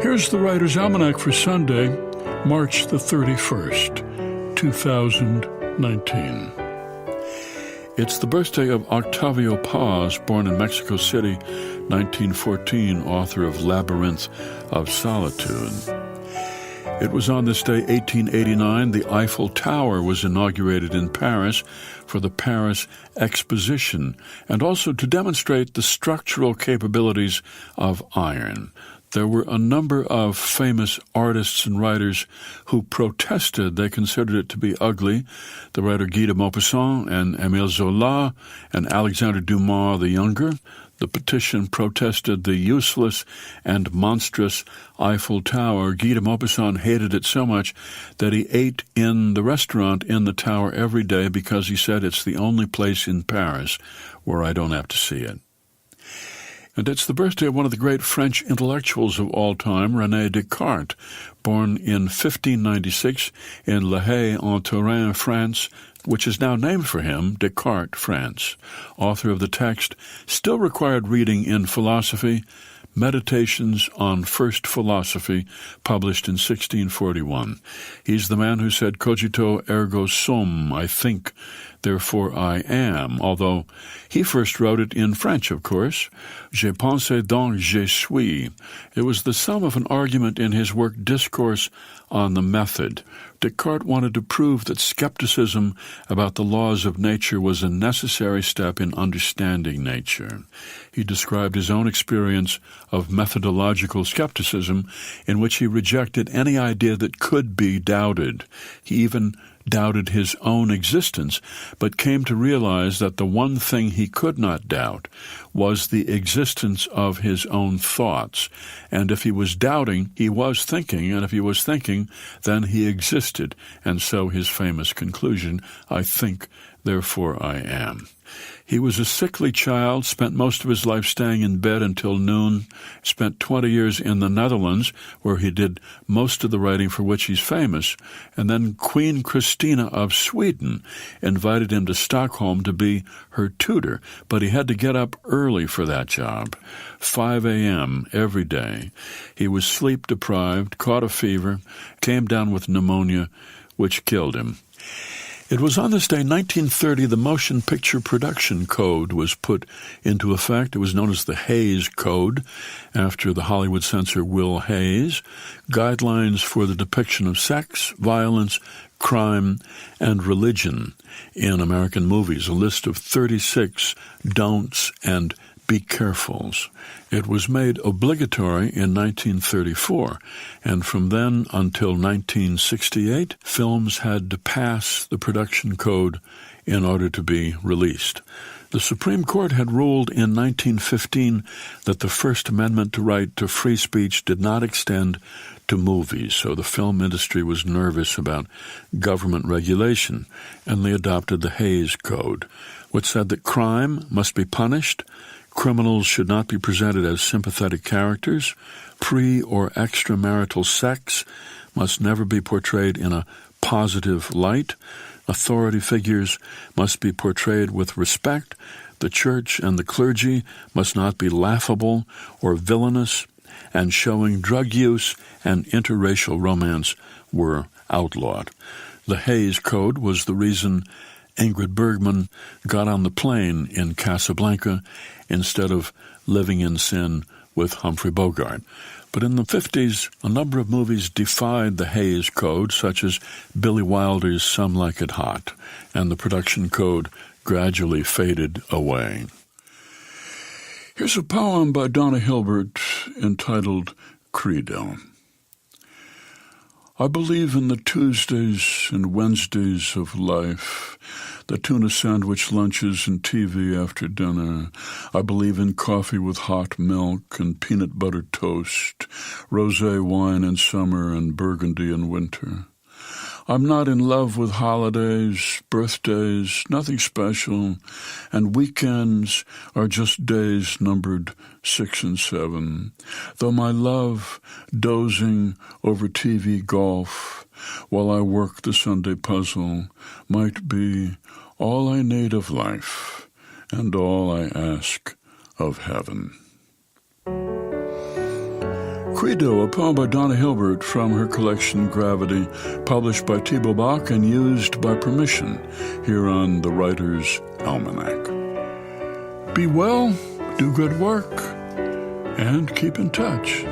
Here's the Writer's Almanac for Sunday, March the 31st, 2019. It's the birthday of Octavio Paz, born in Mexico City, 1914, author of Labyrinth of Solitude. It was on this day, 1889, the Eiffel Tower was inaugurated in Paris for the Paris Exposition, and also to demonstrate the structural capabilities of iron. There were a number of famous artists and writers who protested. They considered it to be ugly. The writer Guy de Maupassant and Émile Zola and Alexandre Dumas the Younger. The petition protested the useless and monstrous Eiffel Tower. Guy de Maupassant hated it so much that he ate in the restaurant in the tower every day because he said it's the only place in Paris where I don't have to see it. And it's the birthday of one of the great French intellectuals of all time, René Descartes, born in 1596 in La Haye en Touraine, France, which is now named for him, Descartes, France, author of the text still required reading in philosophy, Meditations on First Philosophy, published in 1641. He's the man who said, cogito ergo sum, I think, therefore I am, although he first wrote it in French, of course. Je pense donc je suis. It was the sum of an argument in his work Discourse on the Method. Descartes wanted to prove that skepticism about the laws of nature was a necessary step in understanding nature. He described his own experience of methodological skepticism, in which he rejected any idea that could be doubted. He even doubted his own existence, but came to realize that the one thing he could not doubt was the existence of his own thoughts. And if he was doubting, he was thinking, and if he was thinking, then he existed. And so his famous conclusion, I think, therefore I am. He was a sickly child, spent most of his life staying in bed until noon, spent 20 years in the Netherlands, where he did most of the writing for which he's famous, and then Queen Christina of Sweden invited him to Stockholm to be her tutor, but he had to get up early for that job, 5 a.m. every day. He was sleep-deprived, caught a fever, came down with pneumonia, which killed him. It was on this day, 1930, the Motion Picture Production Code was put into effect. It was known as the Hays Code, after the Hollywood censor Will Hays. Guidelines for the depiction of sex, violence, crime, and religion in American movies. A list of 36 don'ts and be carefuls. It was made obligatory in 1934, and from then until 1968, films had to pass the production code in order to be released. The Supreme Court had ruled in 1915 that the First Amendment to right to free speech did not extend to movies, so the film industry was nervous about government regulation, and they adopted the Hays Code, which said that crime must be punished, criminals should not be presented as sympathetic characters, pre- or extramarital sex must never be portrayed in a positive light, authority figures must be portrayed with respect, the church and the clergy must not be laughable or villainous, and showing drug use and interracial romance were outlawed. The Hays Code was the reason Ingrid Bergman got on the plane in Casablanca instead of living in sin with Humphrey Bogart. But in the 50s, a number of movies defied the Hays Code, such as Billy Wilder's Some Like It Hot, and the production code gradually faded away. Here's a poem by Donna Hilbert entitled Credo. I believe in the Tuesdays and Wednesdays of life, the tuna sandwich lunches and TV after dinner. I believe in coffee with hot milk and peanut butter toast, rosé wine in summer and burgundy in winter. I'm not in love with holidays, birthdays, nothing special, and weekends are just days numbered 6 and 7. Though my love, dozing over TV golf while I work the Sunday puzzle, might be all I need of life and all I ask of heaven. Credo, a poem by Donna Hilbert from her collection Gravity, published by Thibaut Bach and used by permission here on the Writer's Almanac. Be well, do good work, and keep in touch.